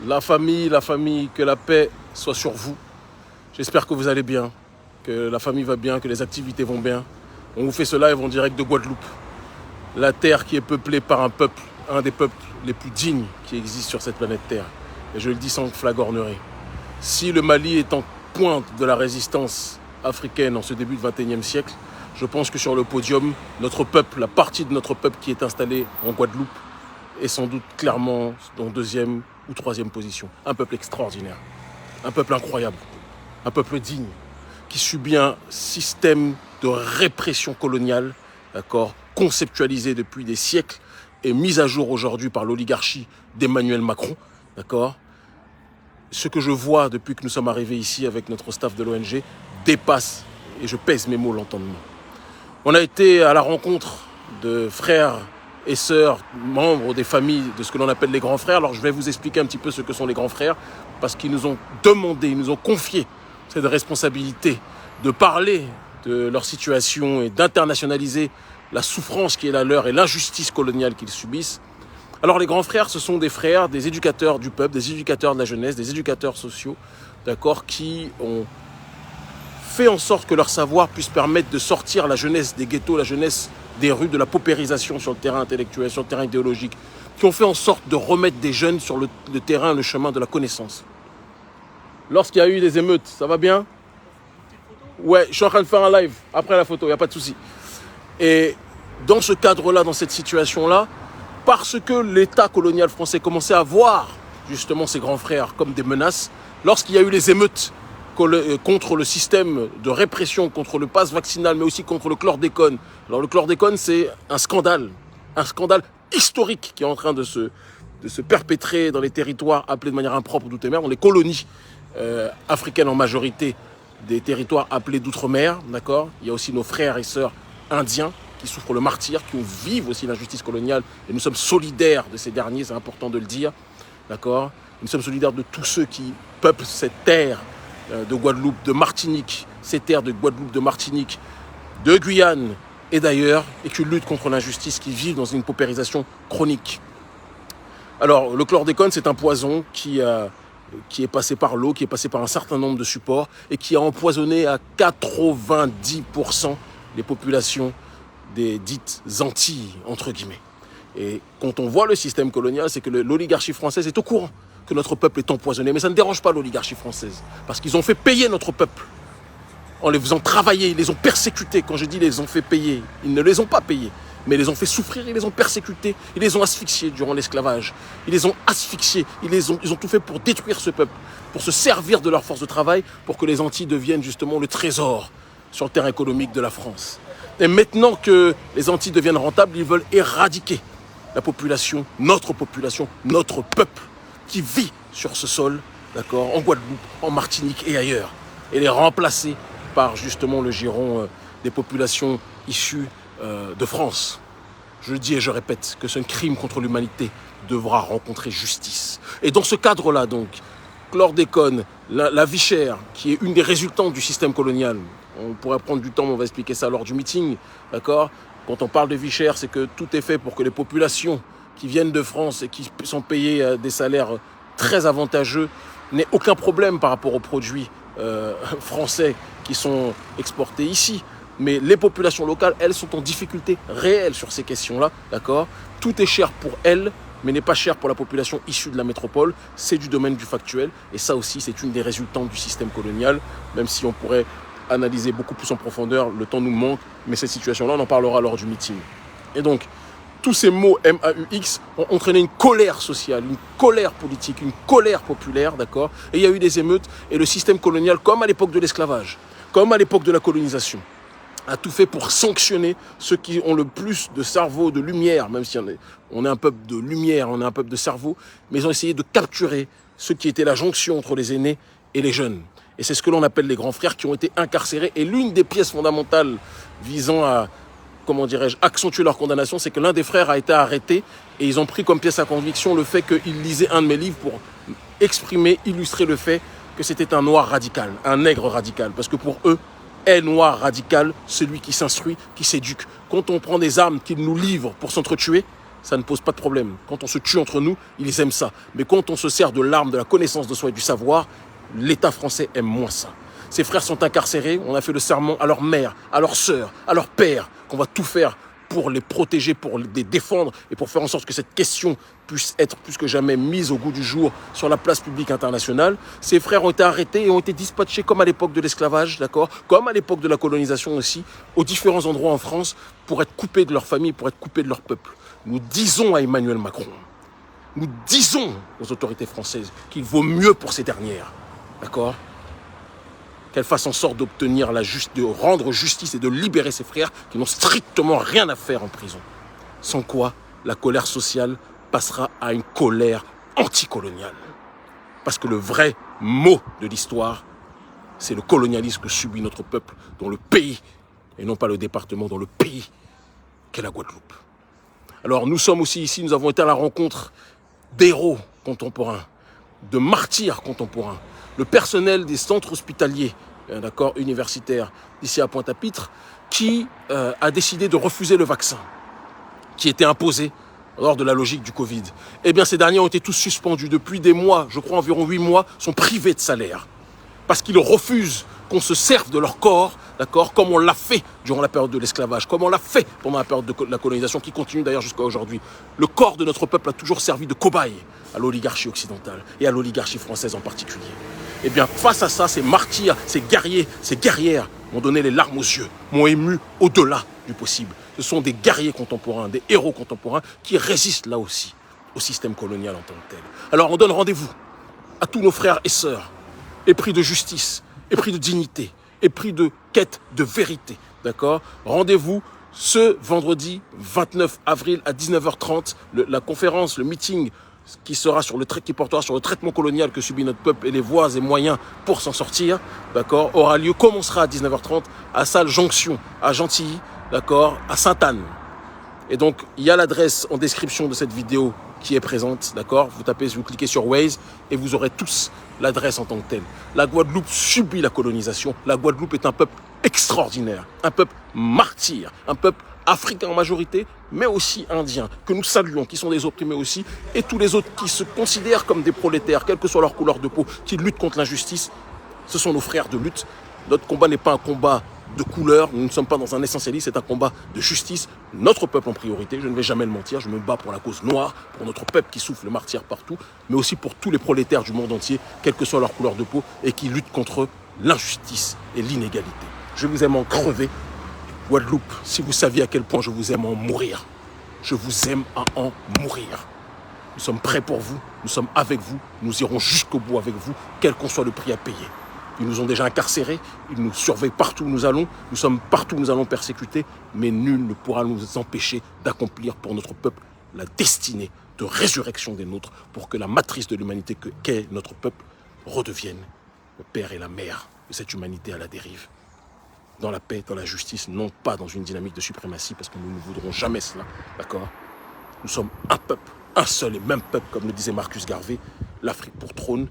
La famille, que la paix soit sur vous. J'espère que vous allez bien, que la famille va bien, que les activités vont bien. On vous fait ce live en direct de Guadeloupe. La terre qui est peuplée par un peuple, un des peuples les plus dignes qui existent sur cette planète Terre. Et je le dis sans flagornerie. Si le Mali est en pointe de la résistance africaine en ce début du XXIe siècle, je pense que sur le podium, notre peuple, la partie de notre peuple qui est installée en Guadeloupe, est sans doute clairement en deuxième ou troisième position. Un peuple extraordinaire, un peuple incroyable, un peuple digne, qui subit un système de répression coloniale, d'accord, conceptualisé depuis des siècles et mis à jour aujourd'hui par l'oligarchie d'Emmanuel Macron, d'accord. Ce que je vois depuis que nous sommes arrivés ici avec notre staff de l'ONG dépasse, et je pèse mes mots, l'entendement. On a été à la rencontre de frères et sœurs, membres des familles de ce que l'on appelle les grands frères. Alors je vais vous expliquer un petit peu ce que sont les grands frères, parce qu'ils nous ont demandé, ils nous ont confié cette responsabilité de parler de leur situation et d'internationaliser la souffrance qui est la leur et l'injustice coloniale qu'ils subissent. Alors les grands frères, ce sont des frères, des éducateurs du peuple, des éducateurs de la jeunesse, des éducateurs sociaux, d'accord, qui ont fait en sorte que leur savoir puisse permettre de sortir la jeunesse des ghettos, la jeunesse des rues, de la paupérisation sur le terrain intellectuel, sur le terrain idéologique, qui ont fait en sorte de remettre des jeunes sur le terrain, le chemin de la connaissance. Lorsqu'il y a eu des émeutes, ça va bien ? Ouais, je suis en train de faire un live après la photo, il n'y a pas de souci. Et dans ce cadre-là, dans cette situation-là, parce que l'État colonial français commençait à voir justement ses grands frères comme des menaces, lorsqu'il y a eu les émeutes contre le système de répression, contre le pass vaccinal, mais aussi contre le chlordécone. Alors le chlordécone, c'est un scandale historique qui est en train de se perpétrer dans les territoires appelés de manière impropre d'outre-mer, dans les colonies africaines en majorité, des territoires appelés d'outre-mer, d'accord. Il y a aussi nos frères et sœurs indiens qui souffrent le martyre, qui vivent aussi l'injustice coloniale, et nous sommes solidaires de ces derniers, c'est important de le dire, d'accord. Nous sommes solidaires de tous ceux qui peuplent cette terre de Guadeloupe, de Martinique, ces terres de Guadeloupe, de Martinique, de Guyane et d'ailleurs, et qui luttent contre l'injustice, qui vivent dans une paupérisation chronique. Alors, le chlordécone, c'est un poison qui est passé par l'eau, qui est passé par un certain nombre de supports et qui a empoisonné à 90% les populations des dites Antilles, entre guillemets. Et quand on voit le système colonial, c'est que l'oligarchie française est au courant que notre peuple est empoisonné. Mais ça ne dérange pas l'oligarchie française, parce qu'ils ont fait payer notre peuple en les faisant travailler, ils les ont persécutés. Quand je dis les ont fait payer, ils ne les ont pas payés, mais ils les ont fait souffrir, ils les ont persécutés, ils les ont asphyxiés durant l'esclavage, ils les ont asphyxiés, ils ont tout fait pour détruire ce peuple, pour se servir de leur force de travail, pour que les Antilles deviennent justement le trésor sur le terrain économique de la France. Et maintenant que les Antilles deviennent rentables, ils veulent éradiquer la population, notre peuple, qui vit sur ce sol, d'accord, en Guadeloupe, en Martinique et ailleurs, et les remplacer par justement le giron des populations issues de France. Je le dis et je répète que ce crime contre l'humanité devra rencontrer justice. Et dans ce cadre-là, donc, chlordécone, la vie chère, qui est une des résultantes du système colonial, on pourrait prendre du temps, mais on va expliquer ça lors du meeting, d'accord. Quand on parle de vie chère, c'est que tout est fait pour que les populations qui viennent de France et qui sont payés des salaires très avantageux n'aient aucun problème par rapport aux produits français qui sont exportés ici. Mais les populations locales, elles, sont en difficulté réelle sur ces questions-là, d'accord. Tout est cher pour elles, mais n'est pas cher pour la population issue de la métropole. C'est du domaine du factuel. Et ça aussi, c'est une des résultantes du système colonial, même si on pourrait analyser beaucoup plus en profondeur, le temps nous manque, mais cette situation-là, on en parlera lors du meeting. Et donc, tous ces mots MAUX ont entraîné une colère sociale, une colère politique, une colère populaire, d'accord. Et il y a eu des émeutes, et le système colonial, comme à l'époque de l'esclavage, comme à l'époque de la colonisation, a tout fait pour sanctionner ceux qui ont le plus de cerveau, de lumière, même si on est un peuple de lumière, on est un peuple de cerveau, mais ils ont essayé de capturer ceux qui étaient la jonction entre les aînés et les jeunes. Et c'est ce que l'on appelle les grands frères qui ont été incarcérés. Et l'une des pièces fondamentales visant à, accentuer leur condamnation, c'est que l'un des frères a été arrêté et ils ont pris comme pièce à conviction le fait qu'il lisait un de mes livres pour exprimer, illustrer le fait que c'était un noir radical, un nègre radical. Parce que pour eux, est noir radical, celui qui s'instruit, qui s'éduque. Quand on prend des armes qu'ils nous livrent pour s'entretuer, ça ne pose pas de problème. Quand on se tue entre nous, ils aiment ça. Mais quand on se sert de l'arme, de la connaissance de soi et du savoir, l'État français aime moins ça. Ses frères sont incarcérés, on a fait le serment à leur mère, à leur sœur, à leur père, qu'on va tout faire pour les protéger, pour les défendre et pour faire en sorte que cette question puisse être plus que jamais mise au goût du jour sur la place publique internationale. Ces frères ont été arrêtés et ont été dispatchés comme à l'époque de l'esclavage, d'accord, comme à l'époque de la colonisation aussi, aux différents endroits en France pour être coupés de leur famille, pour être coupés de leur peuple. Nous disons à Emmanuel Macron, nous disons aux autorités françaises qu'il vaut mieux pour ces dernières, d'accord, qu'elle fasse en sorte d'obtenir de rendre justice et de libérer ses frères qui n'ont strictement rien à faire en prison. Sans quoi, la colère sociale passera à une colère anticoloniale. Parce que le vrai mot de l'histoire, c'est le colonialisme que subit notre peuple dans le pays, et non pas le département, dans le pays qu'est la Guadeloupe. Alors nous sommes aussi ici, nous avons été à la rencontre d'héros contemporains, de martyrs contemporains, le personnel des centres hospitaliers, d'accord, universitaires, ici à Pointe-à-Pitre, qui a décidé de refuser le vaccin qui était imposé lors de la logique du Covid. Eh bien, ces derniers ont été tous suspendus depuis des mois, je crois environ 8 mois, sont privés de salaire. Parce qu'ils refusent qu'on se serve de leur corps, d'accord, comme on l'a fait durant la période de l'esclavage, comme on l'a fait pendant la période de la colonisation, qui continue d'ailleurs jusqu'à aujourd'hui. Le corps de notre peuple a toujours servi de cobaye à l'oligarchie occidentale et à l'oligarchie française en particulier. Eh bien, face à ça, ces martyrs, ces guerriers, ces guerrières m'ont donné les larmes aux yeux, m'ont ému au-delà du possible. Ce sont des guerriers contemporains, des héros contemporains qui résistent là aussi au système colonial en tant que tel. Alors, on donne rendez-vous à tous nos frères et sœurs, épris de justice, épris de dignité, épris de quête de vérité, d'accord? Rendez-vous ce vendredi 29 avril à 19h30, la conférence, le meeting qui portera sur le traitement colonial que subit notre peuple et les voies et moyens pour s'en sortir, d'accord, aura lieu, commencera à 19h30 à Salle Jonction, à Gentilly, d'accord, à Sainte-Anne. Et donc, il y a l'adresse en description de cette vidéo qui est présente, d'accord. Vous cliquez sur Waze et vous aurez tous l'adresse en tant que telle. La Guadeloupe subit la colonisation. La Guadeloupe est un peuple extraordinaire, un peuple martyr, un peuple africain en majorité, mais aussi indien, que nous saluons, qui sont des opprimés aussi, et tous les autres qui se considèrent comme des prolétaires, quelle que soit leur couleur de peau, qui luttent contre l'injustice. Ce sont nos frères de lutte. Notre combat n'est pas un combat de couleur, nous ne sommes pas dans un essentialisme, c'est un combat de justice, notre peuple en priorité, je ne vais jamais le mentir, je me bats pour la cause noire, pour notre peuple qui souffre le martyr partout, mais aussi pour tous les prolétaires du monde entier, quelle que soit leur couleur de peau, et qui luttent contre l'injustice et l'inégalité. Je vous aime en crever, Guadeloupe, si vous saviez à quel point je vous aime en mourir, je vous aime à en mourir. Nous sommes prêts pour vous, nous sommes avec vous, nous irons jusqu'au bout avec vous, quel qu'en soit le prix à payer. Ils nous ont déjà incarcérés, ils nous surveillent partout où nous allons, nous sommes partout où nous allons persécuter, mais nul ne pourra nous empêcher d'accomplir pour notre peuple la destinée de résurrection des nôtres, pour que la matrice de l'humanité qu'est notre peuple redevienne le père et la mère de cette humanité à la dérive. Dans la paix, dans la justice, non pas dans une dynamique de suprématie, parce que nous ne voudrons jamais cela, d'accord? Nous sommes un peuple, un seul et même peuple, comme le disait Marcus Garvey, l'Afrique pour trône,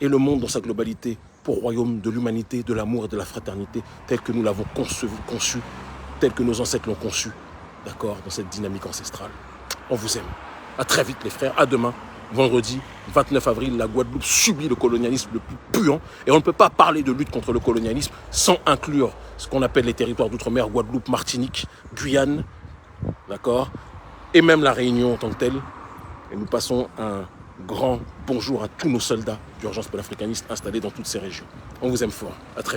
et le monde dans sa globalité pour royaume de l'humanité, de l'amour et de la fraternité, tel que nous l'avons conçu, tel que nos ancêtres l'ont conçu, d'accord, dans cette dynamique ancestrale. On vous aime. À très vite les frères, à demain, vendredi 29 avril, la Guadeloupe subit le colonialisme le plus puant, et on ne peut pas parler de lutte contre le colonialisme sans inclure ce qu'on appelle les territoires d'outre-mer, Guadeloupe, Martinique, Guyane, d'accord, et même la Réunion en tant que telle. Et nous passons un grand bonjour à tous nos soldats d'urgence panafricaniste installés dans toutes ces régions. On vous aime fort. À très vite.